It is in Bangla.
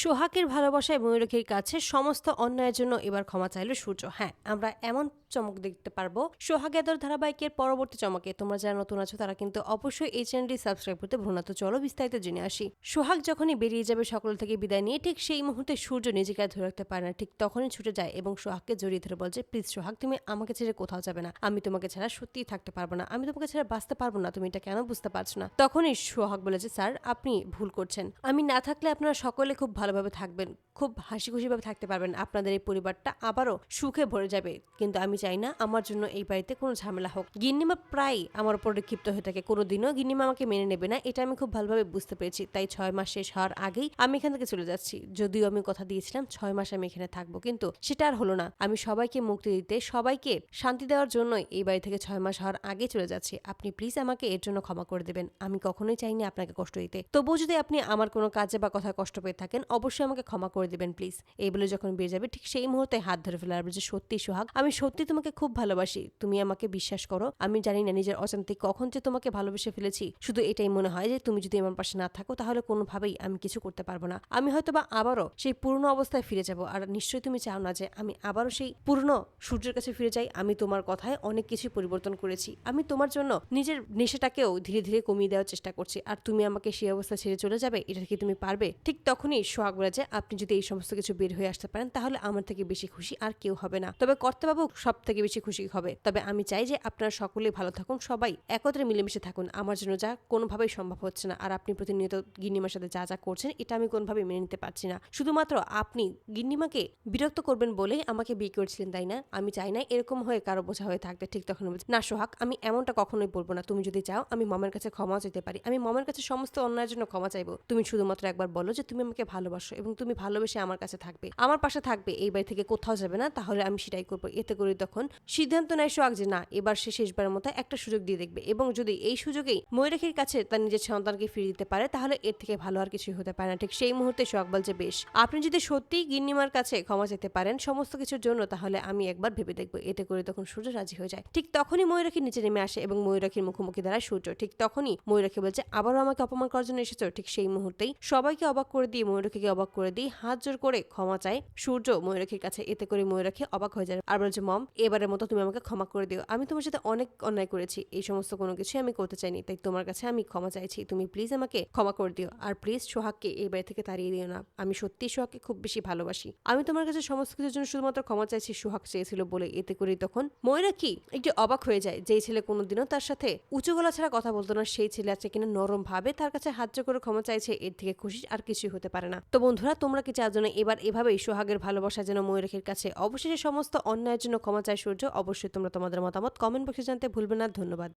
সোহাগের ভালোবাসায় ময়ূরীর কাছে সমস্ত অন্যায়ের জন্য এবার ক্ষমা চাইল সূর্য। হ্যাঁ, আমরা এমন চমক দেখতে পারবো সোহাগ এদর ধারাবাহিকের পরবর্তী চমকে। তোমরা যারা নতুন আছো তারা কিন্তু অবশ্যই এই চ্যানেলটি সাবস্ক্রাইব করতে ভুলো না। তো চলো বিস্তারিত জেনে আসি। সোহাগ যখনই বেরিয়ে যাবে সকল থেকে বিদায় নিয়ে, ঠিক সেই মুহূর্তে সূর্য নিজেকে আর ধরে রাখতে পারে না। ঠিক তখনই ছুটে যায় এবং সোহাগকে জড়িয়ে ধরে বলছে, প্লিজ সোহাগ, তুমি আমাকে ছেড়ে কোথাও যাবে না। আমি তোমাকে ছাড়া সত্যিই থাকতে পারবো না, আমি তোমাকে ছাড়া বাঁচতে পারবো না। তুমি এটা কেন বুঝতে পারছো না? তখনই সোহাগ বলেছে, স্যার আপনি ভুল করছেন। আমি না থাকলে আপনারা সকলে খুব ভালোভাবে থাকবেন, খুব হাসি খুশিভাবে থাকতে পারবেন, আপনাদের এই পরিবারটা আবারও সুখে ভরে যাবে। কিন্তু আমি চাই না আমার জন্য এই বাড়িতে কোনো ঝামেলা হোক। গিন্নিমা প্রায় আমার উপর ক্ষিপ্ত হয়ে থাকে, কোনোদিনও গিন্নিমা আমাকে মেনে নেবে না, এটা আমি খুব ভালোভাবে বুঝতে পেরেছি। তাই 6 মাস শেষ হওয়ার আগেই আমি এখান থেকে চলে যাচ্ছি। যদিও আমি কথা দিয়েছিলাম 6 মাস আমি এখানে থাকবো, কিন্তু সেটা আর হলো না। আমি সবাইকে মুক্তি দিতে, সবাইকে শান্তি দেওয়ার জন্যই এই বাড়ি থেকে 6 মাস হওয়ার আগে চলে যাচ্ছি। আপনি প্লিজ আমাকে এর জন্য ক্ষমা করে দেবেন। আমি কখনোই চাইনি আপনাকে কষ্ট দিতে। তবুও যদি আপনি আমার কোনো কাজে বা কথায় কষ্ট পেয়ে থাকেন, অবশ্যই আমাকে ক্ষমা করে দিবেন প্লিজ। এই বলে যখন বেরিয়ে যাবে, ঠিক সেই মুহূর্তে হাত ধরে ফেলে আর বলছে, সত্যি সোহাগ, আমি সত্যি তোমাকে খুব ভালোবাসি, তুমি আমাকে বিশ্বাস করো। আমি জানি না নিজের অজান্তে কখন যে তোমাকে ভালোবেসে ফেলেছি। শুধু এটাই মনে হয় যে তুমি যদি আমার পাশে না থাকো তাহলে কোনোভাবেই আমি কিছু করতে পারবো না। আমি হয়তো বা আবারও সেই পুরনো অবস্থায় ফিরে যাব। আর নিশ্চয়ই তুমি চাও না যে আমি আবারও সেই পুরনো সূর্যের কাছে ফিরে যাই। আমি তোমার কথায় অনেক কিছু পরিবর্তন করেছি। আমি তোমার জন্য নিজের নেশাটাকেও ধীরে ধীরে কমিয়ে দেওয়ার চেষ্টা করছি। আর তুমি আমাকে সেই অবস্থা ছেড়ে চলে যাবে, এটা কি তুমি পারবে? ঠিক তখনই সোহাগ বলে যে, আপনি যদি এই সমস্ত কিছু বের হয়ে আসতে পারেন তাহলে আমার থেকে বেশি খুশি আর কেউ হবে না। তবে কর্তাবাবু সব থেকে বেশি খুশি হবে। তবে আমি চাই যে আপনারা সকলেই ভালো থাকুন, সবাই একত্রে মিলেমিশে থাকুন। আমার জন্য যা কোনোভাবেই সম্ভব হচ্ছে না। আর আপনি প্রতিনিয়ত গিন্নিমার সাথে যা যা করছেন, এটা আমি কোনোভাবেই মেনে নিতে পারছি না। শুধুমাত্র আপনি গিন্নিমাকে বিরক্ত করবেন বলেই আমাকে বিয়ে করেছিলেন, তাই না? আমি চাই না এরকম হয়ে কারো বোঝা হয়ে থাকতে। ঠিক তখন বলছে, না সোহাগ, আমি এমনটা কখনোই বলবো না। তুমি যদি চাও আমি মমের কাছে ক্ষমা চাইতে পারি, আমি মমের কাছে সমস্ত অন্যায়ের জন্য ক্ষমা চাইবো। তুমি শুধুমাত্র একবার বলো যে তুমি আমাকে ভালোবাসো এবং তুমি ভালোবেসে আমার কাছে থাকবে, আমার পাশে থাকবে, এই বাড়ি থেকে কোথাও যাবে না, তাহলে আমি সেটাই করবো। এতে করে তখন সিদ্ধান্ত নেয় সোহাগ যে না, এবার সে শেষবারের মতো একটা সুযোগ দিয়ে দেখবে এবং যদি এই সুযোগেই ময়ূরীর কাছে তার নিজের সন্তানকে ফিরিয়ে দিতে পারে তাহলে এর থেকে ভালো আর কিছুই হতে পারে না। ঠিক সেই মুহূর্তে সোহাগ বলছে, বেশ, আপনি যদি সত্যিই গিন্নিমার কাছে ক্ষমা চাইতে পারেন সমস্ত কিছুর জন্য, তাহলে আমি একবার ভেবে দেখবো। এতে করে তখন সূর্য রাজি হয়ে যায়। ঠিক তখনই ময়ূরীর নিচে নেমে আসে এবং ময়ূরীর মুখোমুখি দাঁড়ায় সূর্য। ঠিক তখনই ময়ূরী বলছে, আবারও আমাকে অপমান করার জন্য এসেছো? ঠিক সেই মুহূর্তেই সবাইকে অবাক করে দিয়ে, ময়ূরীকে অবাক করে দিয়ে হাত জোর করে ক্ষমা চায় সূর্য ময়ূরীর কাছে। এতে করে ময়ূরী অবাক হয়ে যায় আর বলছে, মম, এবারের মতো তুমি আমাকে ক্ষমা করে দিও। আমি তোমার সাথে অনেক অন্যায় করেছি, এই সমস্ত কোনো কিছুই আমি করতে চাইনি, তাই তোমার কাছে আমি ক্ষমা চাইছি। তুমি প্লিজ আমাকে ক্ষমা করে দিও। আর প্লিজ সোহাগকে এই বাড়ি থেকে তাড়িয়ে দিও না। আমি সত্যি সোহাগকে খুব বেশি ভালোবাসি। আমি তোমার কাছে সমস্ত কিছুর জন্য শুধুমাত্র ক্ষমা চাইছি, সোহাগ চেয়েছিল বলে। এতে করে তখন ময়ূরী একটু অবাক হয়ে যায়। যেই ছেলে কোনোদিনও তার সাথে উঁচু গলা ছাড়া কথা বলতো না, সেই ছেলে আছে কিনা নরম ভাবে তার কাছে হাত জোড় করে ক্ষমা চাইছে। এর থেকে খুশি আর কিছুই হতে পারে না। তো বন্ধুরা, তোমরা কি চাও যেন এবার এভাবেই সোহাগের ভালোবাসা যেন ময়ূরীর কাছে অবশেষে সমস্ত অন্যায়ের জন্য ক্ষমা চায় সূর্য? অবশ্যই তোমরা তোমাদের মতামত কমেন্ট বক্সে জানতে ভুলবে না। ধন্যবাদ।